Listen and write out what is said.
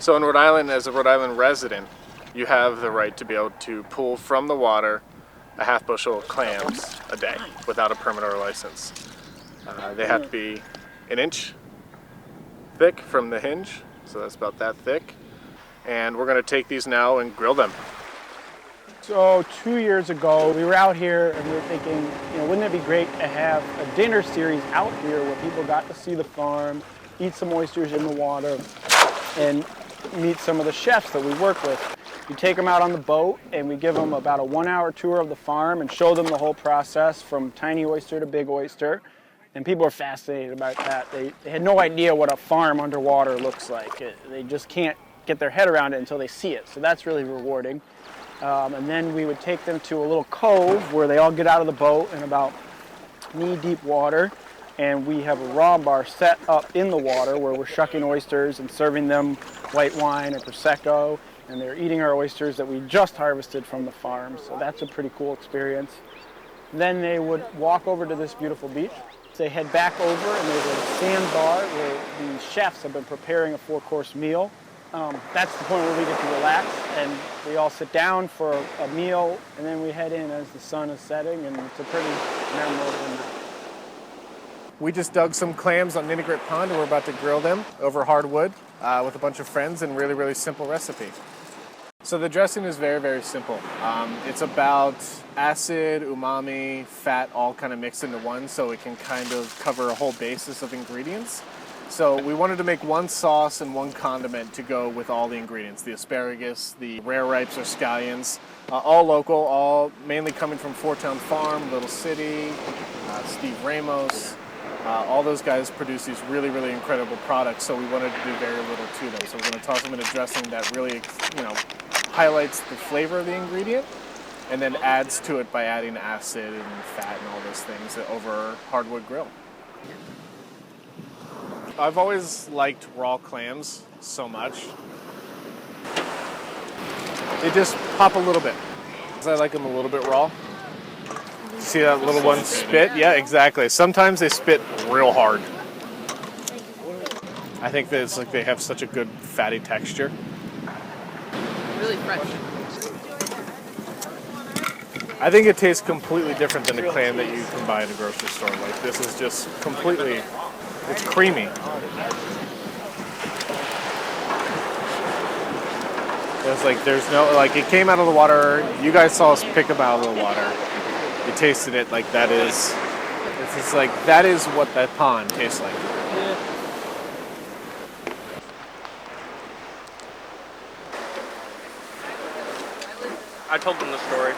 So in Rhode Island, as a Rhode Island resident, you have the right to be able to pull from the water a half bushel of clams a day without a permit or a license. They have to be an inch thick from the hinge, so that's about that thick. And we're going to take these now and grill them. So 2 years ago, we were out here and we were thinking, wouldn't it be great to have a dinner series out here where people got to see the farm, eat some oysters in the water, and meet some of the chefs that we work with. We take them out on the boat and we give them about a 1 hour tour of the farm and show them the whole process from tiny oyster to big oyster. And people are fascinated about that. They had no idea what a farm underwater looks like. They just can't get their head around it until they see it. So that's really rewarding. And then we would take them to a little cove where they all get out of the boat in about knee-deep water. And we have a raw bar set up in the water where we're shucking oysters and serving them white wine or Prosecco. And they're eating our oysters that we just harvested from the farm. So that's a pretty cool experience. Then they would walk over to this beautiful beach. They head back over and there's a sandbar where the chefs have been preparing a 4-course meal. That's the point where we get to relax and we all sit down for a meal and then we head in as the sun is setting, and it's a pretty memorable night. We just dug some clams on Ninigret Pond and we're about to grill them over hardwood with a bunch of friends, and really, really simple recipe. So the dressing is very, very simple. It's about acid, umami, fat, all kind of mixed into one, so it can kind of cover a whole basis of ingredients. So we wanted to make one sauce and one condiment to go with all the ingredients. The asparagus, the rare ripes or scallions, all local, all mainly coming from Four Town Farm, Little City, Steve Ramos. All those guys produce these really, really incredible products, so we wanted to do very little to them. So we're going to toss them in a dressing that really, highlights the flavor of the ingredient and then adds to it by adding acid and fat and all those things over hardwood grill. I've always liked raw clams so much. They just pop a little bit. I like them a little bit raw. See that little one spit? Yeah, exactly. Sometimes they spit real hard. I think that it's like they have such a good fatty texture. Really fresh. I think it tastes completely different than the clam that you can buy in a grocery store. Like, this is just completely, it's creamy. There's no, it came out of the water. You guys saw us pick them out of the water. You tasted it like that is, it's just like, that is what that pond tastes like. Yeah. I told them the story.